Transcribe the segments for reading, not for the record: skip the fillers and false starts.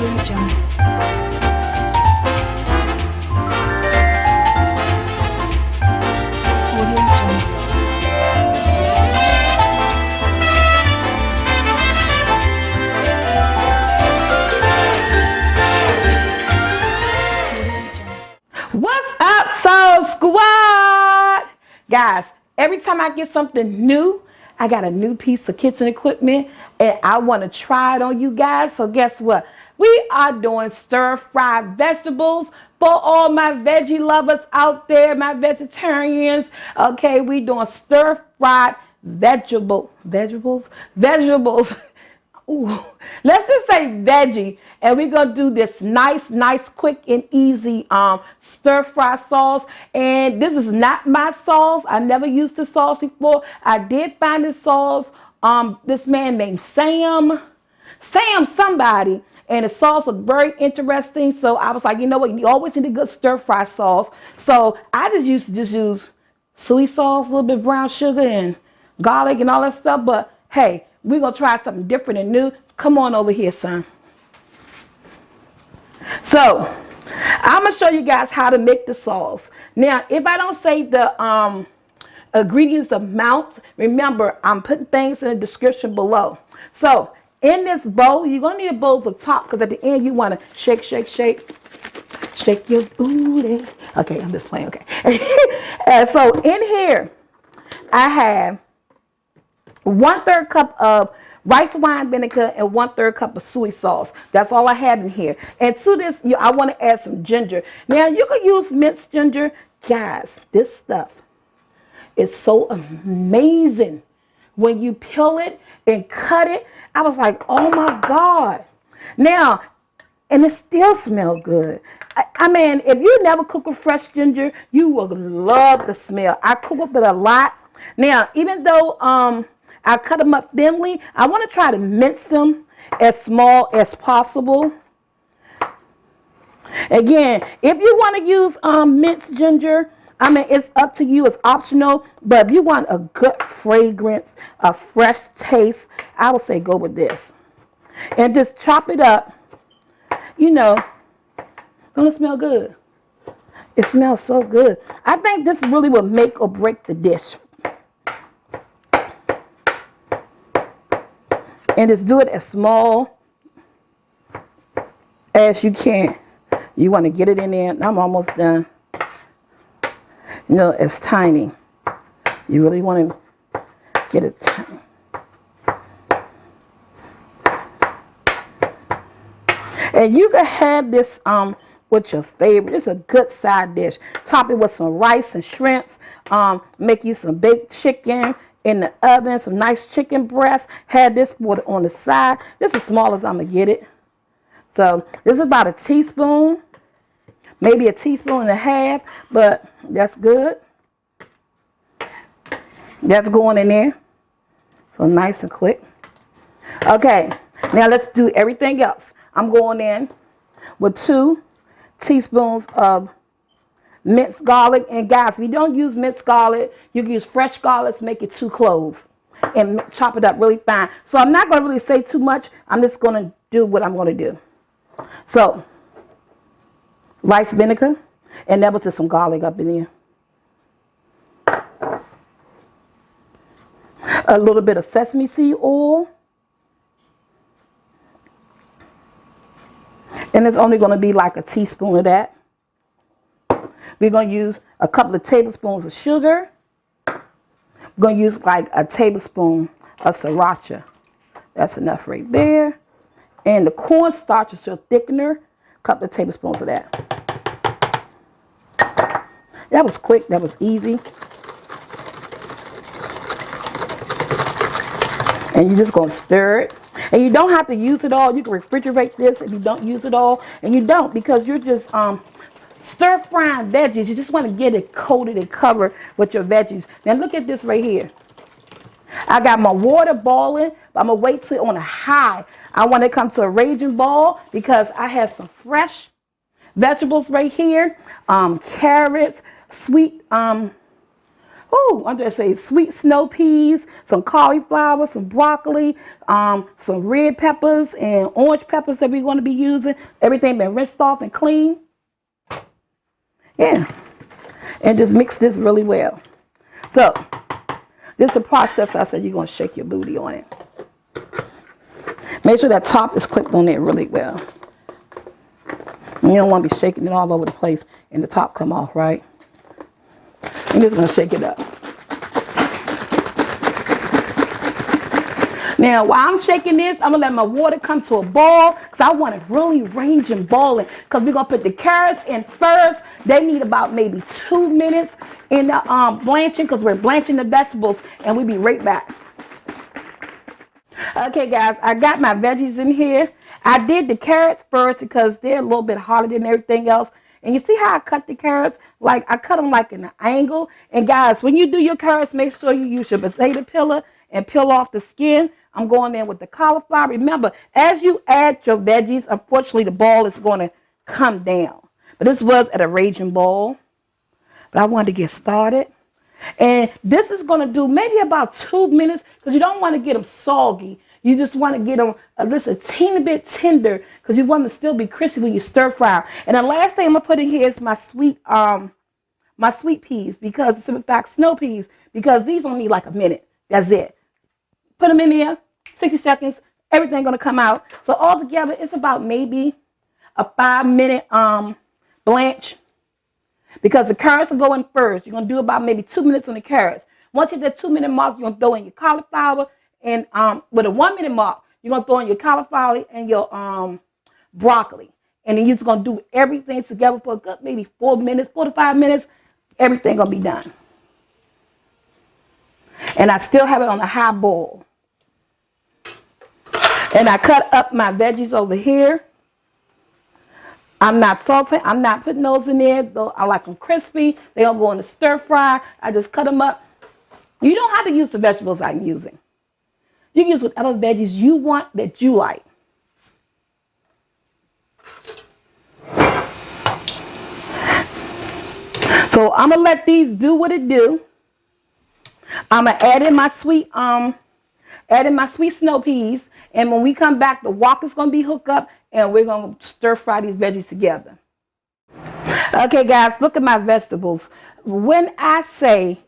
What's up, Soul Squad? Guys, every time I get something new, I got a new piece of kitchen equipment and I want to try it on you guys. So guess what? We are doing stir-fried vegetables for all my veggie lovers out there, my vegetarians. Okay, we doing stir-fried vegetables. Ooh, let's just say veggie, and we're gonna do this nice, quick and easy stir-fry sauce. And this is not my sauce. I never used this sauce before. I did find this sauce, this man named Sam somebody, and the sauce was very interesting. So I was like, you know what, you always need a good stir-fry sauce. So I used to use soy sauce, a little bit of brown sugar and garlic and all that stuff. But hey, we're going to try something different and new. Come on over here, son. So, I'm going to show you guys how to make the sauce. Now, if I don't say the ingredients amounts, remember, I'm putting things in the description below. So, in this bowl, you're going to need a bowl for top, because at the end, you want to shake. Shake your booty. Okay, I'm just playing, okay. And so, in here, I have 1/3 cup of rice wine vinegar and 1/3 cup of soy sauce. That's all I have in here. And to this, I want to add some ginger. Now, you can use minced ginger. Guys, this stuff is so amazing. When you peel it and cut it, I was like, oh my God. Now, and it still smells good. I mean, if you never cook with fresh ginger, you will love the smell. I cook with it a lot. Now, even though I cut them up thinly, I want to try to mince them as small as possible. Again, if you want to use minced ginger, I mean, it's up to you. It's optional. But if you want a good fragrance, a fresh taste, I would say go with this. And just chop it up. You know, gonna smell good. It smells so good. I think this really will make or break the dish. And just do it as small as you can. You want to get it in there. I'm almost done. You know, it's tiny. You really want to get it tiny. And you can have this with your favorite. It's a good side dish. Top it with some rice and shrimps. Make you some baked chicken in the oven, some nice chicken breast. Had this on the side. This is as small as I'm gonna get it. So this is about a teaspoon, maybe a teaspoon and a half, but that's good. That's going in there. So nice and quick. Okay, now let's do everything else. I'm going in with 2 teaspoons of minced garlic. And guys, if you don't use minced garlic, you can use fresh garlic, make it 2 cloves and chop it up really fine. So I'm not going to really say too much. I'm just going to do what I'm going to do. So rice vinegar, and that was just some garlic up in there. A little bit of sesame seed oil. And it's only going to be like a teaspoon of that. We're going to use a couple of tablespoons of sugar. We're going to use like a tablespoon of sriracha. That's enough right there. And the cornstarch is a thickener. A couple of tablespoons of that. That was quick. That was easy. And you're just going to stir it. And you don't have to use it all. You can refrigerate this if you don't use it all. And you don't, because you're just stir-frying veggies. You just want to get it coated and covered with your veggies. Now look at this right here. I got my water boiling, but I'm going to wait till on a high. I want it to come to a raging boil because I have some fresh vegetables right here. Carrots, sweet I'm just saying sweet snow peas, some cauliflower, some broccoli, some red peppers and orange peppers that we're going to be using. Everything been rinsed off and clean. Yeah. And just mix this really well. So, this is a process. I said you're going to shake your booty on it. Make sure that top is clipped on there really well. And you don't want to be shaking it all over the place and the top come off, right? I'm just going to shake it up. Now, while I'm shaking this, I'm going to let my water come to a boil because I want it really ranging boiling because we're going to put the carrots in first. They need about maybe 2 minutes in the blanching because we're blanching the vegetables, and we'll be right back. Okay, guys, I got my veggies in here. I did the carrots first because they're a little bit harder than everything else. And you see how I cut the carrots? Like, I cut them like in an angle. And guys, when you do your carrots, make sure you use your potato peeler and peel off the skin. I'm going in with the cauliflower. Remember, as you add your veggies, unfortunately, the boil is going to come down. But this was at a raging boil. But I wanted to get started. And this is going to do maybe about 2 minutes because you don't want to get them soggy. You just want to get them just a teeny bit tender because you want them to still be crispy when you stir fry. And the last thing I'm going to put in here is my sweet peas, because it's in fact snow peas, because these only need like a minute. That's it. Put them in there, 60 seconds, everything going to come out. So altogether, it's about maybe a 5-minute blanch. Because the carrots will go in first. You're going to do about maybe 2 minutes on the carrots. Once you hit that 2-minute mark, you're going to throw in your cauliflower. And with a 1-minute mark, you're going to throw in your cauliflower and your broccoli. And then you're just going to do everything together for a good maybe 4 to 5 minutes. Everything going to be done. And I still have it on a high boil. And I cut up my veggies over here. I'm not salting. I'm not putting those in there. Though I like them crispy. They're going to go in the stir fry. I just cut them up. You don't have to use the vegetables I'm using. You can use whatever veggies you want that you like. So I'm going to let these do what it do. I'm going to add in my sweet snow peas. And when we come back, the wok is going to be hooked up. And we're going to stir fry these veggies together. Okay, guys, look at my vegetables. When I say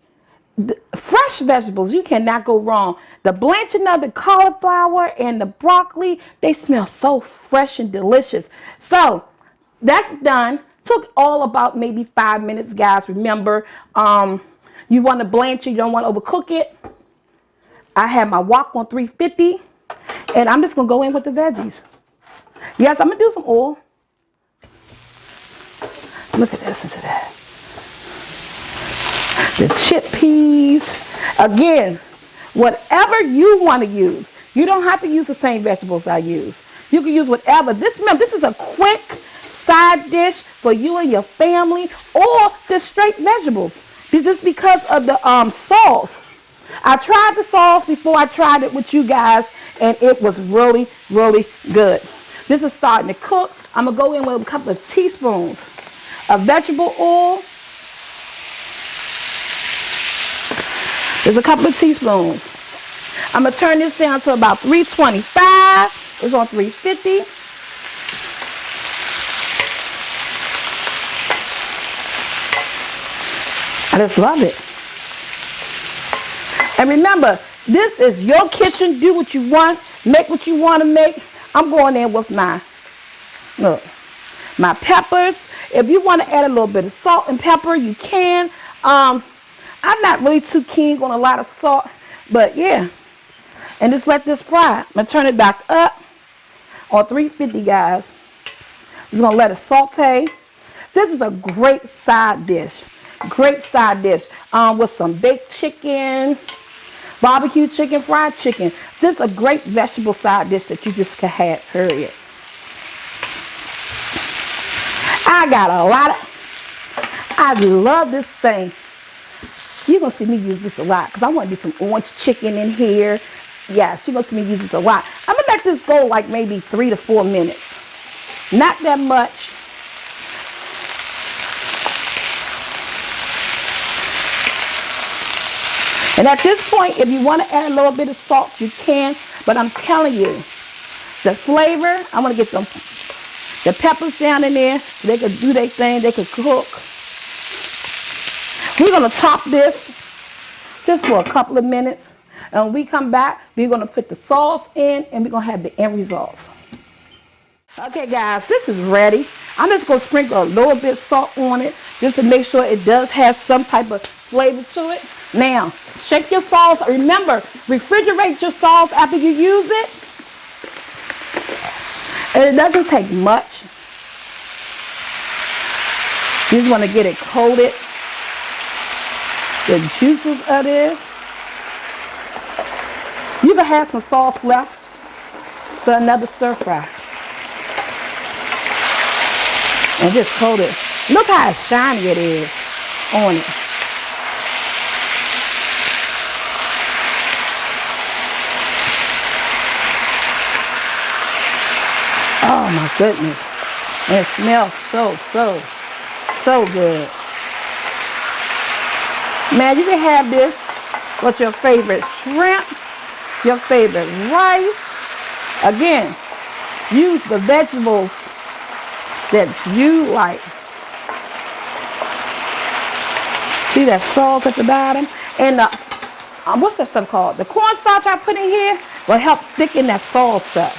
fresh vegetables, you cannot go wrong. The blanching of the cauliflower and the broccoli, they smell so fresh and delicious. So that's done. Took all about maybe 5 minutes, guys. Remember, you want to blanch it. You don't want to overcook it. I have my wok on 350. And I'm just going to go in with the veggies. Yes, I'm going to do some oil. Look at this into that. The chickpeas. Again, whatever you want to use. You don't have to use the same vegetables I use. You can use whatever. Remember, this is a quick side dish for you and your family, or just straight vegetables. Just because of the sauce. I tried the sauce before I tried it with you guys, and it was really, really good. This is starting to cook. I'm going to go in with a couple of teaspoons of vegetable oil. There's a couple of teaspoons. I'm going to turn this down to about 325. It's on 350. I just love it. And remember, this is your kitchen. Do what you want. Make what you want to make. I'm going in with my peppers. If you want to add a little bit of salt and pepper, you can. I'm not really too keen on a lot of salt, but yeah. And just let this fry. I'm going to turn it back up on 350, guys. Just going to let it saute. This is a great side dish. Great side dish with some baked chicken, barbecue chicken, fried chicken. Just a great vegetable side dish that you just can have, period. I got a lot of, I love this thing. You're going to see me use this a lot because I want to do some orange chicken in here. Yes, you're going to see me use this a lot. I'm going to let this go like maybe 3 to 4 minutes. Not that much. And at this point, if you want to add a little bit of salt, you can. But I'm telling you, the flavor, I want to get the peppers down in there so they could do their thing, they could cook. We're going to top this just for a couple of minutes. And when we come back, we're going to put the sauce in and we're going to have the end results. Okay guys, this is ready. I'm just going to sprinkle a little bit of salt on it just to make sure it does have some type of flavor to it. Now, shake your sauce. Remember, refrigerate your sauce after you use it. And it doesn't take much. You just want to get it coated. The juices are there. You can have some sauce left for another stir fry. And just coat it. Look how shiny it is on it. Oh my goodness. And it smells so good. Man, you can have this with your favorite shrimp, your favorite rice. Again, use the vegetables that you like. See that salt at the bottom? And what's that stuff called? The cornstarch I put in here will help thicken that sauce up.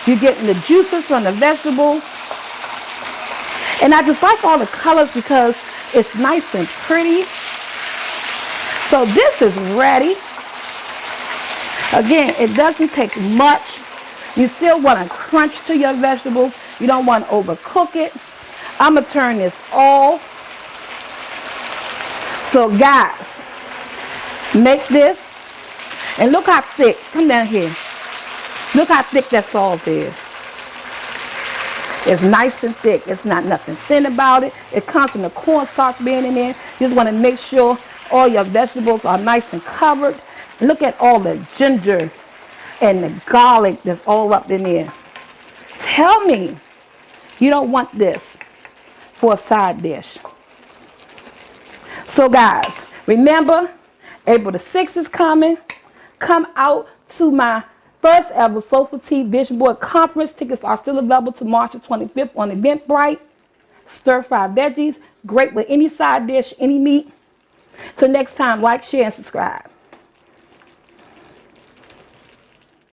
You're getting the juices from the vegetables. And I just like all the colors because it's nice and pretty. So this is ready. Again, it doesn't take much. You still want to crunch to your vegetables. You don't want to overcook it. I'm going to turn this off. So guys, make this. And look how thick. Come down here. Look how thick that sauce is. It's nice and thick. It's not nothing thin about it. It comes from the cornstarch being in there. You just want to make sure all your vegetables are nice and covered. Look at all the ginger and the garlic that's all up in there. Tell me you don't want this for a side dish. So guys, remember, April the 6th is coming. Come out to my first ever SoulfulT Vision Board Conference. Tickets are still available to March the 25th on Eventbrite. Stir-fry veggies, great with any side dish, any meat. Till next time, like, share, and subscribe.